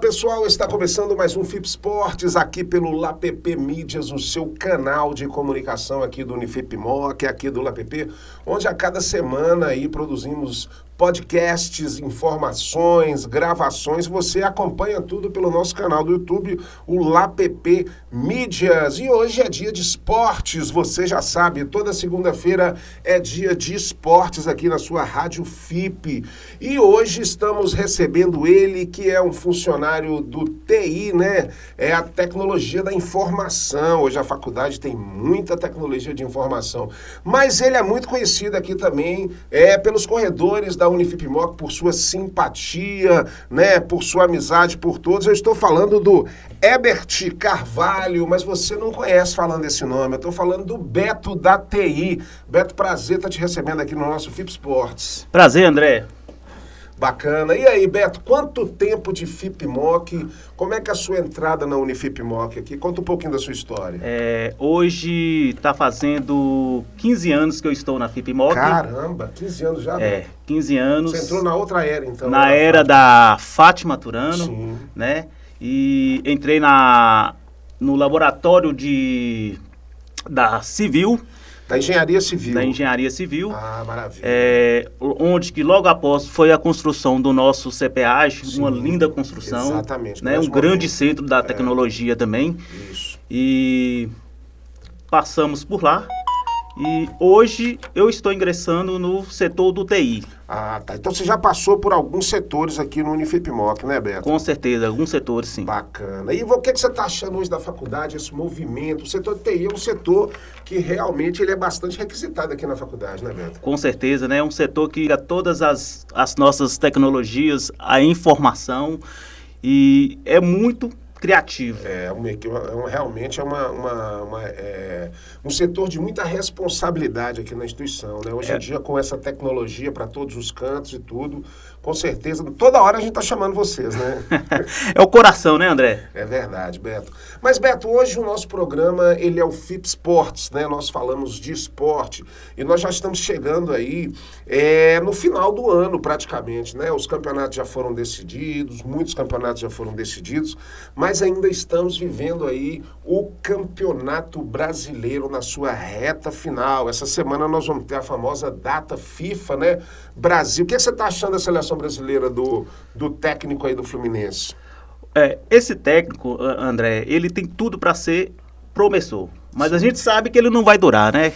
pessoal, está começando mais um FIP Esportes aqui pelo LAPP Mídias, o seu canal de comunicação aqui do Unifipmoc, aqui do LAPP, onde a cada semana aí produzimos podcasts, informações, gravações. Você acompanha tudo pelo nosso canal do YouTube, o LAPP Mídias. E hoje é dia de esportes, você já sabe, toda segunda-feira é dia de esportes aqui na sua Rádio FIP. E hoje estamos recebendo ele, que é um funcionário do TI, né? É a tecnologia da informação. Hoje a faculdade tem muita tecnologia de informação. Mas ele é muito conhecido aqui também pelos corredores da Unifipmoc, por sua simpatia, né? Por sua amizade por todos. Eu estou falando do Herbert Carvalho, mas você não conhece falando esse nome. Eu estou falando do Beto da TI. Beto, prazer estar te recebendo aqui no nosso FIP Esportes. Prazer, André. Bacana. E aí, Beto, quanto tempo de FIPmoc? Como é que é a sua entrada na Unifipmoc aqui? Conta um pouquinho da sua história. Hoje está fazendo 15 anos que eu estou na FIPmoc. Caramba, 15 anos já, Beto? 15 anos. Você entrou na outra era, então? Na era da Fátima Turano, sim, né? E entrei no laboratório da Civil. Da Engenharia Civil. Da Engenharia Civil. Ah, maravilha. Onde que logo após foi a construção do nosso CPAG, uma linda construção. Exatamente. Né? Um grande centro da tecnologia também. Isso. E passamos por lá. E hoje eu estou ingressando no setor do TI. Ah, tá. Então você já passou por alguns setores aqui no Unifipmoc, né, Beto? Com certeza, alguns setores, sim. Bacana. E o que você está achando hoje da faculdade, esse movimento? O setor de TI é um setor que realmente ele é bastante requisitado aqui na faculdade, né, Beto? Com certeza, né? É um setor que liga todas as nossas tecnologias, a informação, e é muito criativo. Realmente é um setor de muita responsabilidade aqui na instituição, né? Hoje em dia, com essa tecnologia para todos os cantos e tudo, com certeza, toda hora a gente está chamando vocês, né? É o coração, né, André? É verdade, Beto. Mas, Beto, hoje o nosso programa, ele é o FIP Esportes, né? Nós falamos de esporte e nós já estamos chegando aí no final do ano, praticamente, né? Os campeonatos já foram decididos, muitos campeonatos já foram decididos, mas ainda estamos vivendo aí o Campeonato Brasileiro na sua reta final. Essa semana nós vamos ter a famosa data FIFA, né? Brasil. O que você está achando da seleção brasileira do técnico aí do Fluminense? Esse técnico, André, ele tem tudo para ser promissor. Mas a gente sabe que ele não vai durar, né?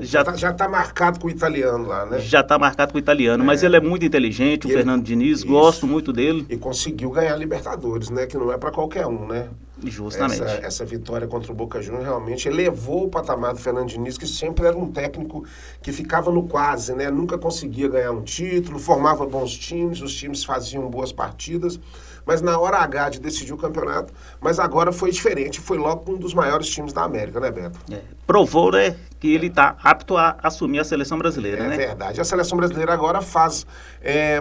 Já está marcado com o italiano lá, né? Já está marcado com o italiano, mas ele é muito inteligente, o Fernando Diniz, gosto muito dele. E conseguiu ganhar a Libertadores, né? Que não é para qualquer um, né? Justamente. Essa vitória contra o Boca Juniors realmente elevou o patamar do Fernando Diniz, que sempre era um técnico que ficava no quase, né? Nunca conseguia ganhar um título, formava bons times, os times faziam boas partidas, mas na hora H de decidir o campeonato, mas agora foi diferente, foi logo com um dos maiores times da América, né, Beto? Provou, né, que ele está apto a assumir a seleção brasileira, né? É verdade. A seleção brasileira agora faz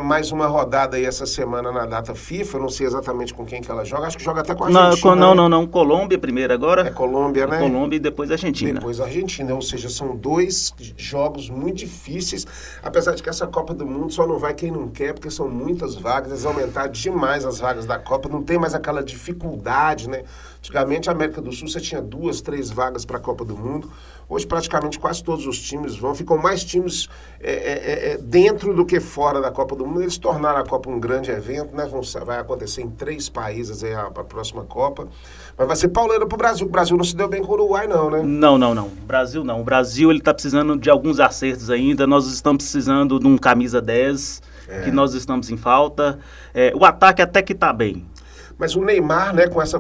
mais uma rodada aí essa semana na data FIFA, eu não sei exatamente com quem que ela joga, acho que joga até com a Argentina. Não, Colômbia primeiro agora. É Colômbia, né? Colômbia e depois a Argentina. Depois a Argentina, ou seja, são dois jogos muito difíceis, apesar de que essa Copa do Mundo só não vai quem não quer, porque são muitas vagas, eles aumentaram demais as vagas da Copa, não tem mais aquela dificuldade, né? Antigamente a América do Sul você tinha 2, 3 vagas para a Copa do Mundo, hoje praticamente quase todos os times ficam mais times dentro do que fora da Copa do Mundo, eles tornaram a Copa um grande evento, né? Vai acontecer em 3 países aí a próxima Copa, mas vai ser pauleira pro Brasil. O Brasil não se deu bem com o Uruguai, não, né? Não. Brasil não. O Brasil, ele tá precisando de alguns acertos ainda. Nós estamos precisando de um camisa 10, que nós estamos em falta. O ataque até que tá bem. Mas o Neymar, né, com essa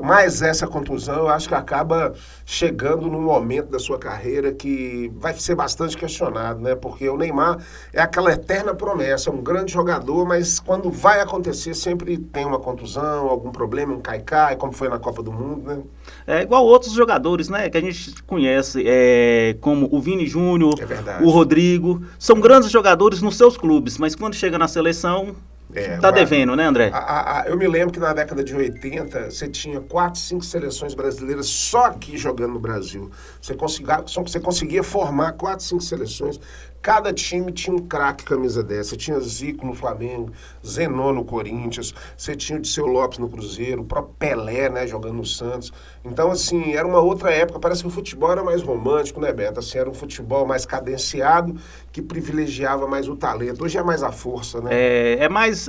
contusão, eu acho que acaba chegando num momento da sua carreira que vai ser bastante questionado, né? Porque o Neymar é aquela eterna promessa, é um grande jogador, mas quando vai acontecer sempre tem uma contusão, algum problema, um cai-cai, como foi na Copa do Mundo, né? É igual outros jogadores, né, que a gente conhece, como o Vini Júnior, o Rodrigo, são grandes jogadores nos seus clubes, mas quando chega na seleção... Tá devendo, né, André? Eu me lembro que na década de 80 você tinha 4, 5 seleções brasileiras só aqui jogando no Brasil. Você conseguia formar 4, 5 seleções. Cada time tinha um craque camisa 10. Você tinha Zico no Flamengo, Zenô no Corinthians, você tinha o Dirceu Lopes no Cruzeiro, o próprio Pelé, né, jogando no Santos. Então, assim, era uma outra época, parece que o futebol era mais romântico, né, Beto? Assim, era um futebol mais cadenciado, que privilegiava mais o talento. Hoje é mais a força, né? É mais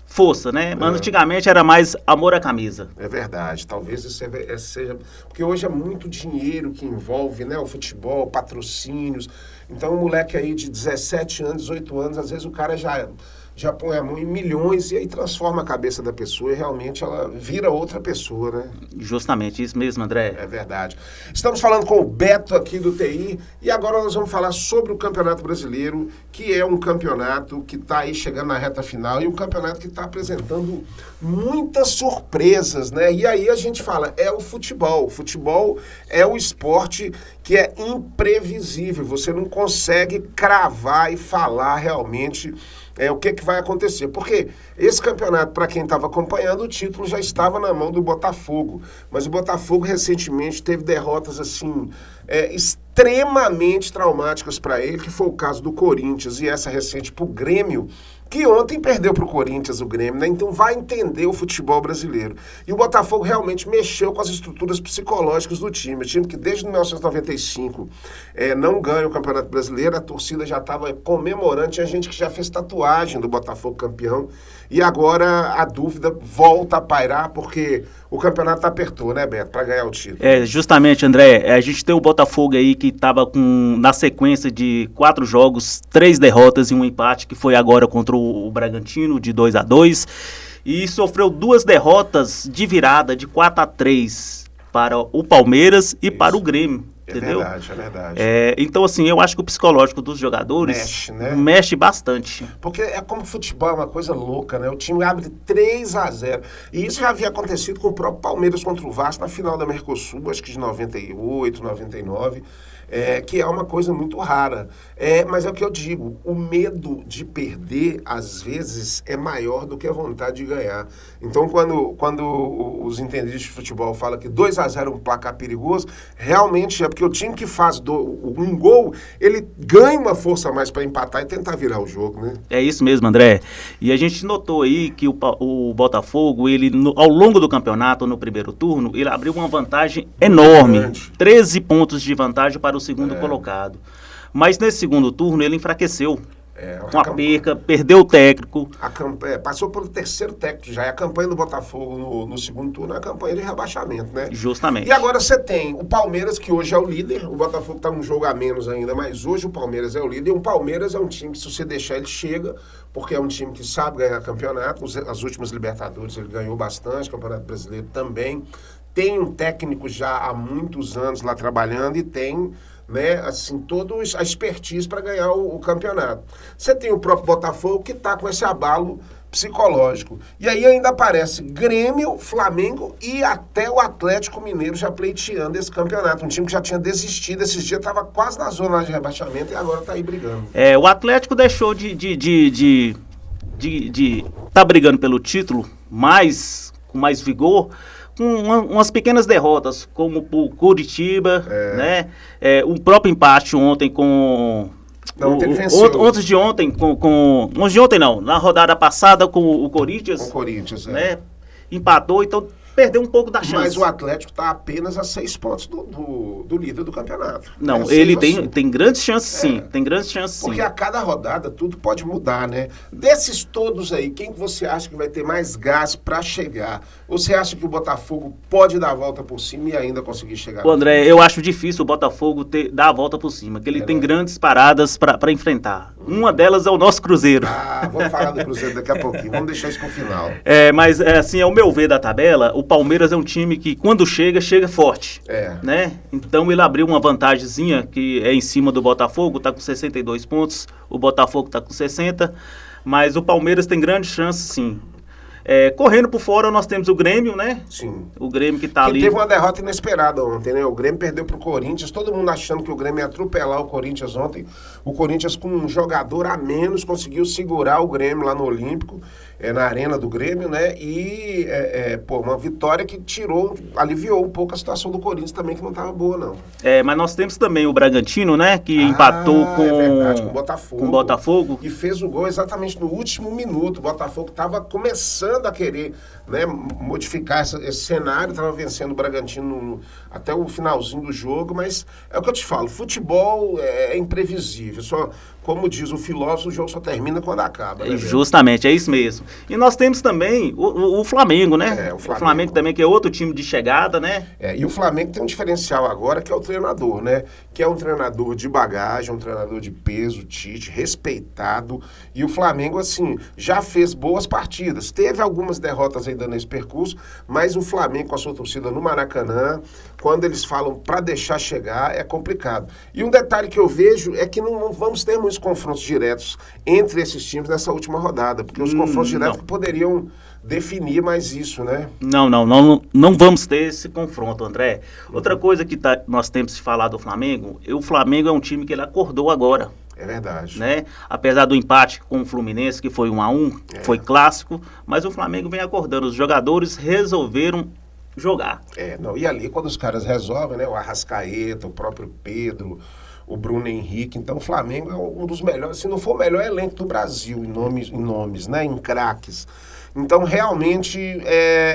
força, né? Mas antigamente era mais amor à camisa. É verdade, talvez isso seja... Porque hoje é muito dinheiro que envolve, né, o futebol, patrocínios. Então, um moleque aí de 17 anos, 18 anos, às vezes o cara já põe a mão em milhões e aí transforma a cabeça da pessoa e realmente ela vira outra pessoa, né? Justamente, isso mesmo, André. É verdade. Estamos falando com o Beto aqui do TI e agora nós vamos falar sobre o Campeonato Brasileiro, que é um campeonato que está aí chegando na reta final e um campeonato que está apresentando muitas surpresas, né? E aí a gente fala, é o futebol. O futebol é o esporte que é imprevisível. Você não consegue cravar e falar realmente o que vai acontecer. Porque esse campeonato, para quem estava acompanhando, o título já estava na mão do Botafogo. Mas o Botafogo recentemente teve derrotas assim extremamente traumáticas para ele, que foi o caso do Corinthians e essa recente para o Grêmio, que ontem perdeu para o Corinthians o Grêmio, né? Então vai entender o futebol brasileiro. E o Botafogo realmente mexeu com as estruturas psicológicas do time. O time que desde 1995 não ganha o Campeonato Brasileiro, a torcida já estava comemorando, tinha gente que já fez tatuagem do Botafogo campeão. E agora a dúvida volta a pairar, porque o campeonato apertou, né, Beto, para ganhar o título. Justamente, André, a gente tem o Botafogo aí que estava na sequência de 4 jogos, 3 derrotas e um empate, que foi agora contra o Bragantino, de 2-2, e sofreu 2 derrotas de virada, de 4-3, para o Palmeiras e para o Grêmio. Entendeu? É verdade. Então, assim, eu acho que o psicológico dos jogadores mexe, né? Mexe bastante. Porque é como futebol, é uma coisa louca, né? O time abre 3-0. E isso já havia acontecido com o próprio Palmeiras contra o Vasco na final da Mercosul, acho que de 98, 99. Que é uma coisa muito rara. Mas é o que eu digo, o medo de perder, às vezes, é maior do que a vontade de ganhar. Então, quando os entendidos de futebol falam que 2-0 é um placar perigoso, realmente é porque o time que faz um gol, ele ganha uma força a mais para empatar e tentar virar o jogo, né? É isso mesmo, André. E a gente notou aí que o Botafogo, ao longo do campeonato, no primeiro turno, ele abriu uma vantagem enorme. Grande. 13 pontos de vantagem para o segundo colocado. Mas nesse segundo turno ele enfraqueceu. Com a perca, perdeu o técnico. Passou pelo terceiro técnico já. E a campanha do Botafogo no segundo turno é a campanha de rebaixamento, né? Justamente. E agora você tem o Palmeiras, que hoje é o líder. O Botafogo está um jogo a menos ainda, mas hoje o Palmeiras é o líder. E o Palmeiras é um time que, se você deixar, ele chega, porque é um time que sabe ganhar campeonato. As últimas Libertadores ele ganhou bastante, Campeonato Brasileiro também. Tem um técnico já há muitos anos lá trabalhando e tem, né, assim, toda a expertise para ganhar o campeonato. Você tem o próprio Botafogo que está com esse abalo psicológico. E aí ainda aparece Grêmio, Flamengo e até o Atlético Mineiro já pleiteando esse campeonato. Um time que já tinha desistido, esses dias estava quase na zona de rebaixamento e agora está aí brigando. O Atlético deixou de tá brigando pelo título com mais vigor, com umas pequenas derrotas, como o Curitiba, né? O próprio empate ontem com... Antes de ontem, antes de ontem não, na rodada passada com o Corinthians. Com o Corinthians, né? Empatou, então perdeu um pouco da chance. Mas o Atlético está apenas a 6 pontos do líder do campeonato. Não, ele tem grandes chances sim, tem grandes chances sim. Porque a cada rodada tudo pode mudar, né? Desses todos aí, quem que você acha que vai ter mais gás para chegar? Você acha que o Botafogo pode dar a volta por cima e ainda conseguir chegar? André, eu acho difícil o Botafogo dar a volta por cima, que ele tem grandes paradas para enfrentar. Uma delas é o nosso Cruzeiro. Vamos falar do Cruzeiro daqui a pouquinho, vamos deixar isso pro final. Mas assim, ao meu ver da tabela, o Palmeiras é um time que quando chega forte, né? Então ele abriu uma vantagemzinha que é em cima do Botafogo, tá com 62 pontos, o Botafogo tá com 60, mas o Palmeiras tem grande chance sim. Correndo por fora, nós temos o Grêmio, né? Sim. O Grêmio que tá ali. Teve uma derrota inesperada ontem, né? O Grêmio perdeu pro Corinthians, todo mundo achando que o Grêmio ia atropelar o Corinthians ontem. O Corinthians, com um jogador a menos, conseguiu segurar o Grêmio lá no Olímpico, na arena do Grêmio, né? E, uma vitória que aliviou um pouco a situação do Corinthians também, que não estava boa, não. Mas nós temos também o Bragantino, né? Que empatou com com o Botafogo. E fez o gol exatamente no último minuto. O Botafogo estava começando a querer, né, modificar esse cenário, estava vencendo o Bragantino até o finalzinho do jogo, mas é o que eu te falo, futebol é imprevisível. Como diz o filósofo, o jogo só termina quando acaba. Né, justamente, é isso mesmo. E nós temos também o Flamengo, né? O Flamengo também, que é outro time de chegada, né? E o Flamengo tem um diferencial agora, que é o treinador, né? Que é um treinador de bagagem, um treinador de peso, Tite, respeitado. E o Flamengo, assim, já fez boas partidas. Teve algumas derrotas ainda nesse percurso, mas o Flamengo, com a sua torcida no Maracanã, quando eles falam para deixar chegar, é complicado. E um detalhe que eu vejo é que não vamos ter muitos confrontos diretos entre esses times nessa última rodada, porque os confrontos diretos poderiam definir mais isso, né? Não vamos ter esse confronto, André. Outra coisa que nós temos que falar do Flamengo, o Flamengo é um time que ele acordou agora. É verdade. Né? Apesar do empate com o Fluminense, que foi 1-1, foi clássico, mas o Flamengo vem acordando. Os jogadores resolveram jogar. E ali, quando os caras resolvem, né? O Arrascaeta, o próprio Pedro, o Bruno Henrique. Então, o Flamengo é um dos melhores, se não for o melhor elenco do Brasil, em nomes, né? Em craques. Então, realmente,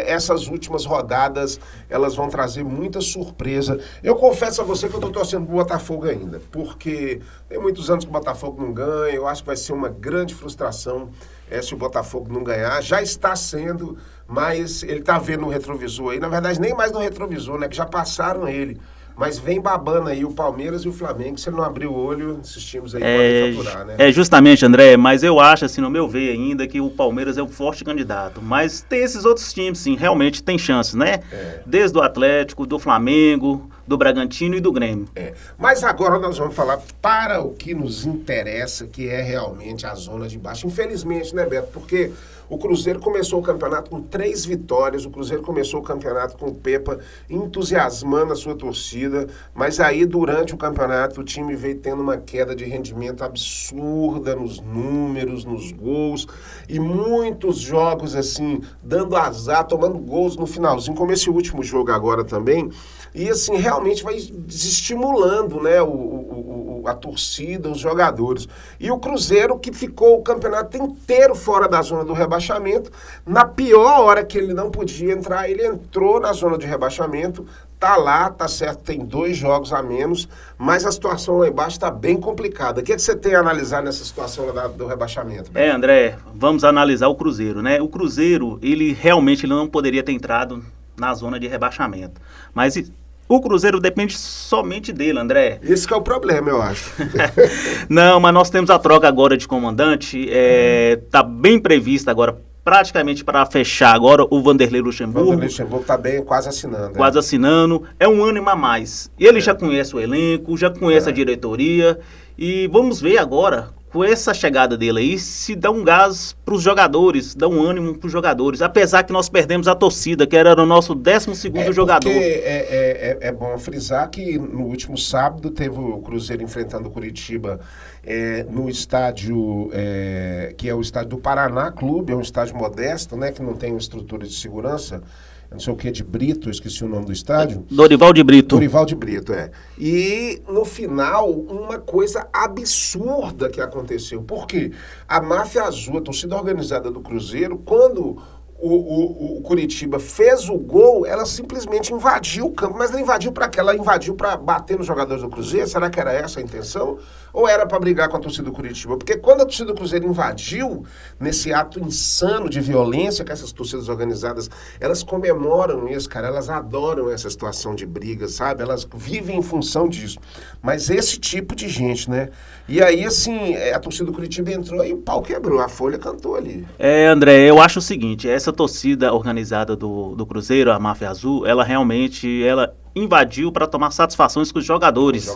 essas últimas rodadas, elas vão trazer muita surpresa. Eu confesso a você que eu estou torcendo pro Botafogo ainda, porque tem muitos anos que o Botafogo não ganha, eu acho que vai ser uma grande frustração se o Botafogo não ganhar. Já está sendo, mas ele está vendo no retrovisor aí, na verdade, nem mais no retrovisor, né, que já passaram ele. Mas vem babando aí o Palmeiras e o Flamengo, se ele não abrir o olho, esses times aí podem faturar, né? Justamente, André, mas eu acho, assim, no meu ver ainda, que o Palmeiras é um forte candidato. Mas tem esses outros times, sim, realmente tem chances, né? Desde o Atlético, do Flamengo, do Bragantino e do Grêmio. Mas agora nós vamos falar para o que nos interessa, que é realmente a zona de baixo. Infelizmente, né, Beto? Porque o Cruzeiro começou o campeonato com 3 vitórias, o Cruzeiro começou o campeonato com o Pepa entusiasmando a sua torcida, mas aí durante o campeonato o time veio tendo uma queda de rendimento absurda nos números, nos gols, e muitos jogos assim, dando azar, tomando gols no finalzinho, como esse último jogo agora também, e assim, realmente vai desestimulando, né, a torcida, os jogadores. E o Cruzeiro, que ficou o campeonato inteiro fora da zona do rebaixamento, na pior hora que ele não podia entrar, ele entrou na zona de rebaixamento, tá lá, tá certo, tem 2 jogos a menos, mas a situação lá embaixo tá bem complicada. O que você tem a analisar nessa situação lá do rebaixamento? André, vamos analisar o Cruzeiro, né? O Cruzeiro, ele realmente não poderia ter entrado na zona de rebaixamento, mas o Cruzeiro depende somente dele, André. Esse que é o problema, eu acho. Não, mas nós temos a troca agora de comandante, tá bem prevista agora, praticamente para fechar agora, o Vanderlei Luxemburgo. O Vanderlei Luxemburgo está bem, quase assinando. Quase assinando, é um ânimo a mais. Ele já conhece o elenco, já conhece a diretoria, e vamos ver agora, com essa chegada dele aí, se dá um gás para os jogadores, dá um ânimo para os jogadores, apesar que nós perdemos a torcida, que era o nosso 12º jogador. É bom frisar que no último sábado teve o Cruzeiro enfrentando o Curitiba no estádio, que é o estádio do Paraná Clube, é um estádio modesto, né, que não tem uma estrutura de segurança, não sei o que, de Brito, eu esqueci o nome do estádio. Dorival de Brito. Dorival de Brito, E no final, uma coisa absurda que aconteceu. Por quê? A Máfia Azul, a torcida organizada do Cruzeiro, quando o Curitiba fez o gol, ela simplesmente invadiu o campo. Mas ela invadiu para quê? Ela invadiu para bater nos jogadores do Cruzeiro? Será que era essa a intenção? Ou era para brigar com a torcida do Curitiba? Porque quando a torcida do Cruzeiro invadiu, nesse ato insano de violência que essas torcidas organizadas, elas comemoram isso, cara, elas adoram essa situação de briga, sabe? Elas vivem em função disso. Mas esse tipo de gente, né? E aí, assim, a torcida do Curitiba entrou e o pau quebrou, a Folha cantou ali. André, eu acho o seguinte, essa torcida organizada do Cruzeiro, a Máfia Azul, ela realmente, invadiu para tomar satisfações com os jogadores.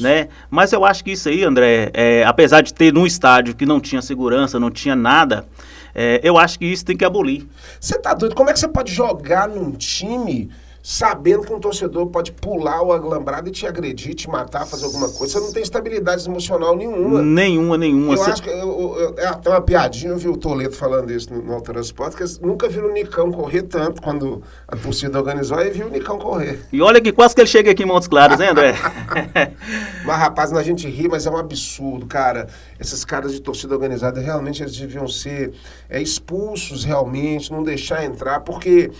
Né? Mas eu acho que isso aí, André, apesar de ter num estádio que não tinha segurança, não tinha nada, eu acho que isso tem que abolir. Você tá doido? Como é que você pode jogar num time sabendo que um torcedor pode pular o alambrado e te agredir, te matar, fazer alguma coisa? Você não tem estabilidade emocional nenhuma. Nenhuma. Eu acho que tem uma piadinha, eu vi o Toledo falando isso no Alterando Esporte, que nunca viram o Nicão correr tanto quando a torcida organizou, aí viu o Nicão correr. E olha que quase que ele chega aqui em Montes Claros, né, André? Mas, rapaz, a gente ri, mas é um absurdo, cara. Esses caras de torcida organizada, realmente, eles deviam ser expulsos, realmente, não deixar entrar, porque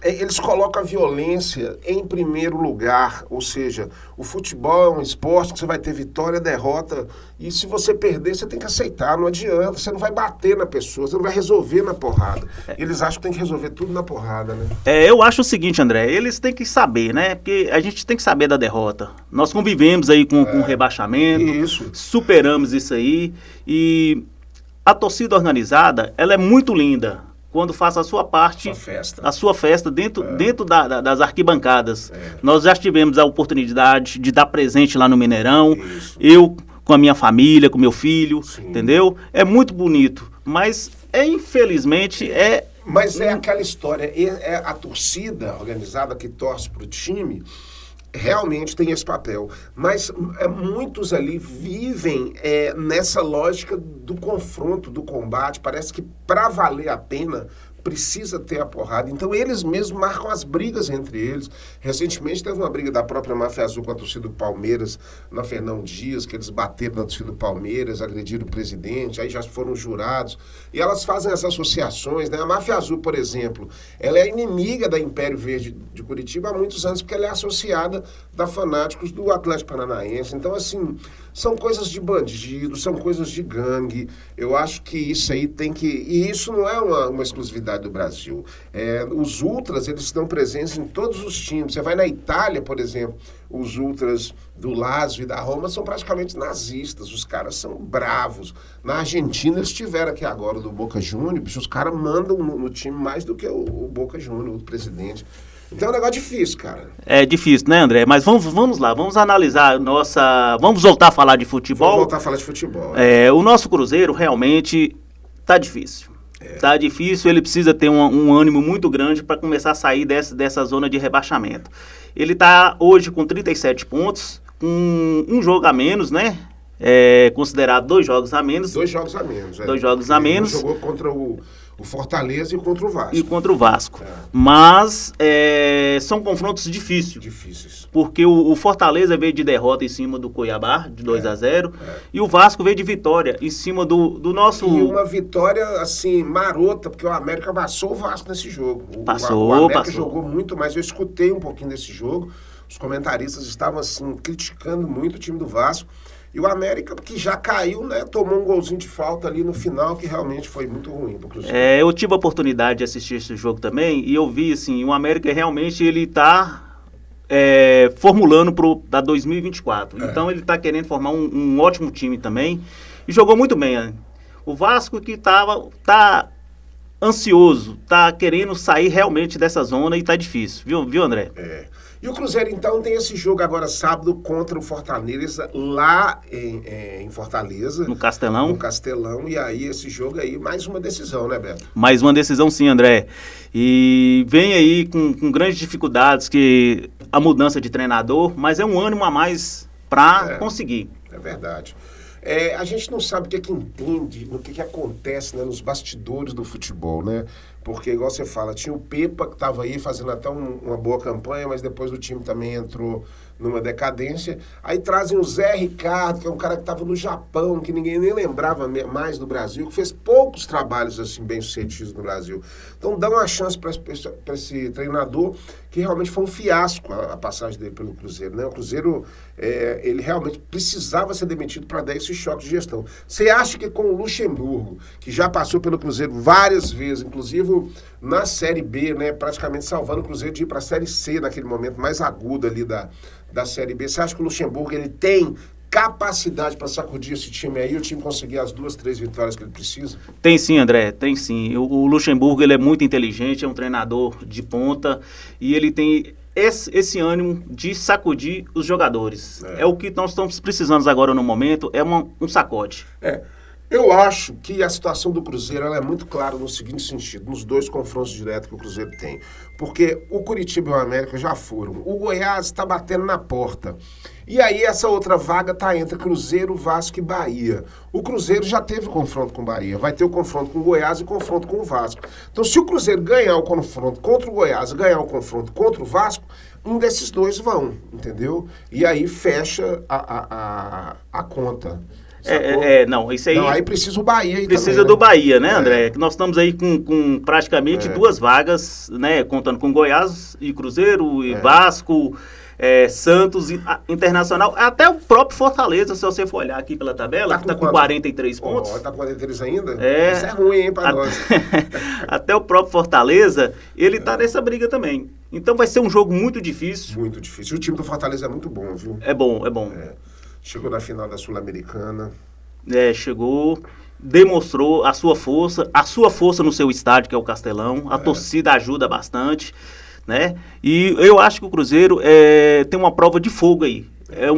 eles colocam a violência em primeiro lugar, ou seja, o futebol é um esporte que você vai ter vitória, derrota, e se você perder, você tem que aceitar, não adianta, você não vai bater na pessoa, você não vai resolver na porrada. Eles acham que tem que resolver tudo na porrada, né? Eu acho o seguinte, André, eles têm que saber, né? Porque a gente tem que saber da derrota. Nós convivemos aí com o rebaixamento, superamos isso aí, e a torcida organizada, ela é muito linda quando faz a sua parte, a sua festa dentro das arquibancadas. Nós já tivemos a oportunidade de dar presente lá no Mineirão, eu com a minha família, com meu filho, entendeu? É muito bonito, mas infelizmente Mas é aquela história, a torcida organizada que torce para o time realmente tem esse papel, mas muitos ali vivem nessa lógica do confronto, do combate. Parece que para valer a pena precisa ter a porrada, então eles mesmos marcam as brigas entre eles. Recentemente teve uma briga da própria Máfia Azul com a torcida do Palmeiras na Fernão Dias, que eles bateram na torcida do Palmeiras, agrediram o presidente, aí já foram jurados, e elas fazem essas associações, né? A Máfia Azul, por exemplo, ela é inimiga da Império Verde de Curitiba há muitos anos, porque ela é associada da Fanáticos do Atlético Paranaense. Então, assim, são coisas de bandido, são coisas de gangue. Eu acho que isso aí tem que... E isso não é uma exclusividade do Brasil. Os ultras, eles estão presentes em todos os times. Você vai na Itália, por exemplo, os ultras do Lazio e da Roma são praticamente nazistas. Os caras são bravos. Na Argentina, eles tiveram aqui agora do Boca Juniors, os caras mandam no time mais do que o Boca Juniors, o presidente. Então é um negócio difícil, cara. É difícil, né, André? Mas vamos lá, vamos analisar Vamos voltar a falar de futebol. Vamos voltar a falar de futebol. O nosso Cruzeiro realmente tá difícil. Tá difícil, ele precisa ter um ânimo muito grande para começar a sair dessa zona de rebaixamento. Ele tá hoje com 37 pontos, com um jogo a menos, né? Considerado 2 jogos a menos. 2 jogos a menos. 2 jogos a menos. Ele jogou contra o Fortaleza e contra o Vasco. Mas são confrontos difíceis. Porque o Fortaleza veio de derrota em cima do Cuiabá, de 2-0, e o Vasco veio de vitória em cima do nosso... E uma vitória, assim, marota, porque o América amassou o Vasco nesse jogo. O América jogou muito mais. Eu escutei um pouquinho desse jogo. Os comentaristas estavam, assim, criticando muito o time do Vasco. E o América, que já caiu, né, tomou um golzinho de falta ali no final, que realmente foi muito ruim pro Cruzeiro. Eu tive a oportunidade de assistir esse jogo também, e eu vi, assim, o América realmente, ele tá formulando para 2024. Então, ele tá querendo formar um ótimo time também, e jogou muito bem, né? O Vasco que tá ansioso, tá querendo sair realmente dessa zona, e tá difícil, viu, André? E o Cruzeiro, então, tem esse jogo agora sábado contra o Fortaleza, lá em Fortaleza. No Castelão. No Castelão, e aí esse jogo aí, mais uma decisão, né, Beto? Mais uma decisão, sim, André. E vem aí com grandes dificuldades, que a mudança de treinador, mas é um ânimo a mais para conseguir. É verdade. A gente não sabe o que entende, o que acontece, né, nos bastidores do futebol, né? Porque, igual você fala, tinha o Pepa que estava aí fazendo até uma boa campanha, mas depois o time também entrou numa decadência. Aí trazem o Zé Ricardo, que é um cara que estava no Japão, que ninguém nem lembrava mais do Brasil, que fez poucos trabalhos assim bem-sucedidos no Brasil. Então dá uma chance para esse treinador, que realmente foi um fiasco a passagem dele pelo Cruzeiro, né? O Cruzeiro, ele realmente precisava ser demitido para dar esse choque de gestão. Você acha que com o Luxemburgo, que já passou pelo Cruzeiro várias vezes, inclusive na Série B, né, praticamente salvando o Cruzeiro de ir para a Série C naquele momento mais agudo ali da Série B, você acha que o Luxemburgo ele tem capacidade para sacudir esse time aí, o time conseguir as 2, 3 vitórias que ele precisa? Tem sim, André, tem sim. O Luxemburgo, ele é muito inteligente, é um treinador de ponta, e ele tem esse ânimo de sacudir os jogadores. É o que nós estamos precisando agora no momento, é um sacode. Eu acho que a situação do Cruzeiro ela é muito clara no seguinte sentido, nos 2 confrontos diretos que o Cruzeiro tem. Porque o Curitiba e o América já foram. O Goiás está batendo na porta. E aí essa outra vaga está entre Cruzeiro, Vasco e Bahia. O Cruzeiro já teve confronto com o Bahia, vai ter o confronto com o Goiás e confronto com o Vasco. Então se o Cruzeiro ganhar o confronto contra o Goiás e ganhar o confronto contra o Vasco, um desses 2 vão, entendeu? E aí fecha a conta. Não, isso aí... Não, aí precisa o Bahia aí precisa também, do Bahia, né, André? Nós estamos aí com praticamente 2 vagas, né, contando com Goiás e Cruzeiro e Vasco, Santos, Internacional, até o próprio Fortaleza, se você for olhar aqui pela tabela, que está com 43 pontos. Está com 43 ainda? Isso é ruim, hein, para nós. Até o próprio Fortaleza, ele está nessa briga também. Então vai ser um jogo muito difícil. Muito difícil. O time do Fortaleza é muito bom, viu? É bom. Chegou na final da Sul-Americana. Chegou, demonstrou a sua força no seu estádio, que é o Castelão. A torcida ajuda bastante, né? E eu acho que o Cruzeiro tem uma prova de fogo aí. É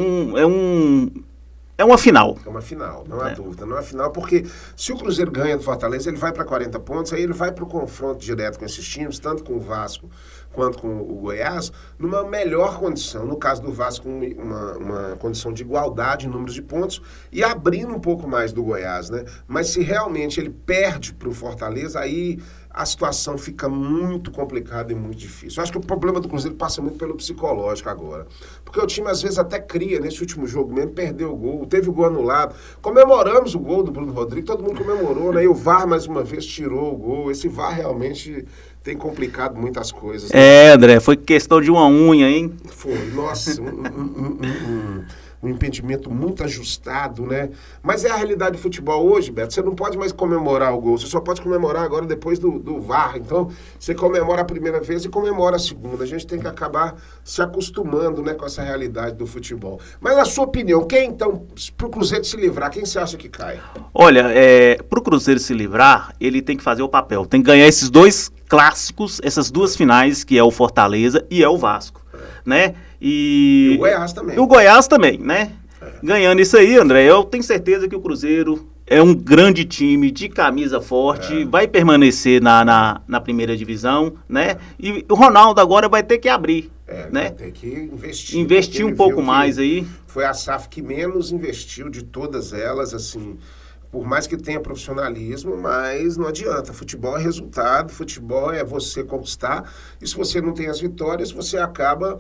uma final. É uma final, não há dúvida. Não é final, porque se o Cruzeiro ganha do Fortaleza, ele vai para 40 pontos, aí ele vai para o confronto direto com esses times, tanto com o Vasco quanto com o Goiás, numa melhor condição. No caso do Vasco, uma condição de igualdade em números de pontos e abrindo um pouco mais do Goiás, né? Mas se realmente ele perde para o Fortaleza, aí a situação fica muito complicada e muito difícil. Eu acho que o problema do Cruzeiro passa muito pelo psicológico agora. Porque o time às vezes até cria, nesse último jogo mesmo, perdeu o gol, teve o gol anulado. Comemoramos o gol do Bruno Rodrigues, todo mundo comemorou, né? E o VAR mais uma vez tirou o gol. Esse VAR realmente tem complicado muitas coisas. Né? André, foi questão de uma unha, hein? Foi, nossa, um impedimento muito ajustado, né? Mas é a realidade do futebol hoje, Beto. Você não pode mais comemorar o gol, você só pode comemorar agora depois do VAR. Então, você comemora a primeira vez e comemora a segunda. A gente tem que acabar se acostumando, né, com essa realidade do futebol. Mas, na sua opinião, quem, então, pro Cruzeiro se livrar, quem você acha que cai? Olha, pro Cruzeiro se livrar, ele tem que fazer o papel. Tem que ganhar esses 2 clássicos, essas 2 finais, que é o Fortaleza e é o Vasco, né? E o Goiás também. O Goiás também, né? Ganhando isso aí, André, eu tenho certeza que o Cruzeiro é um grande time de camisa forte, vai permanecer na primeira divisão, né? E o Ronaldo agora vai ter que abrir, né? Vai ter que investir. Investir um pouco mais aí. Foi a SAF que menos investiu de todas elas, assim... Por mais que tenha profissionalismo, mas não adianta. Futebol é resultado, futebol é você conquistar. E se você não tem as vitórias, você acaba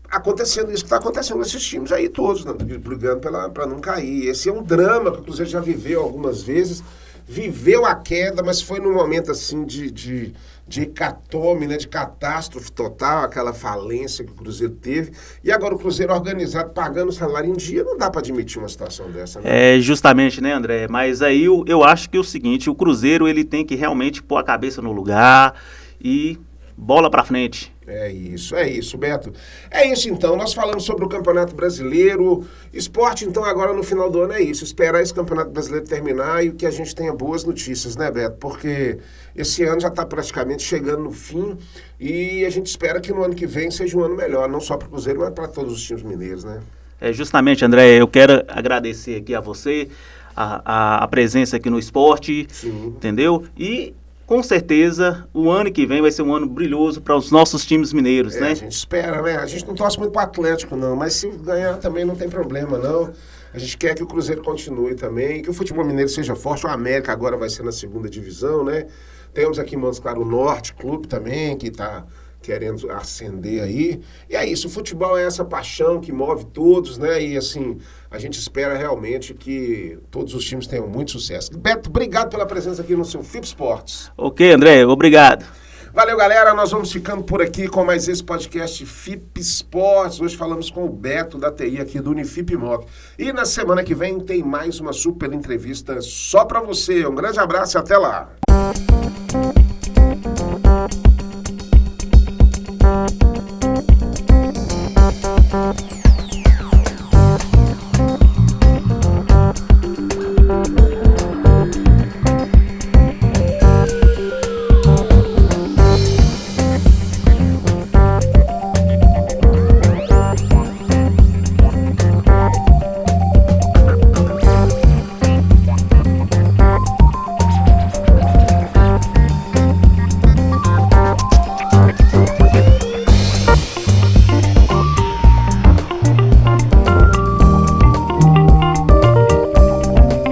acontecendo isso que está acontecendo nesses times aí todos, né? Brigando para não cair. Esse é um drama que o Cruzeiro já viveu algumas vezes. Viveu a queda, mas foi num momento assim de hecatombe, né, de catástrofe total, aquela falência que o Cruzeiro teve. E agora o Cruzeiro organizado, pagando o salário em dia, não dá para admitir uma situação dessa, né? Justamente, né, André? Mas aí eu acho que é o seguinte, o Cruzeiro ele tem que realmente pôr a cabeça no lugar e bola para frente. É isso, Beto. É isso, então. Nós falamos sobre o Campeonato Brasileiro. Esporte, então, agora no final do ano é isso. Esperar esse Campeonato Brasileiro terminar e que a gente tenha boas notícias, né, Beto? Porque esse ano já está praticamente chegando no fim e a gente espera que no ano que vem seja um ano melhor, não só para o Cruzeiro, mas para todos os times mineiros, né? Justamente, André, eu quero agradecer aqui a você, a presença aqui no esporte, Sim. Entendeu? E... com certeza, o ano que vem vai ser um ano brilhoso para os nossos times mineiros, né? A gente espera, né? A gente não torce muito para o Atlético, não. Mas se ganhar também não tem problema, não. A gente quer que o Cruzeiro continue também, que o futebol mineiro seja forte. O América agora vai ser na 2ª divisão, né? Temos aqui em Montes Claros o Norte Clube também, que está querendo ascender aí. E é isso, o futebol é essa paixão que move todos, né? E assim, a gente espera realmente que todos os times tenham muito sucesso. Beto, obrigado pela presença aqui no seu FIP Sports. Ok, André, obrigado. Valeu, galera. Nós vamos ficando por aqui com mais esse podcast FIP Sports. Hoje falamos com o Beto da TI aqui do Unifip Moc. E na semana que vem tem mais uma super entrevista só para você. Um grande abraço e até lá.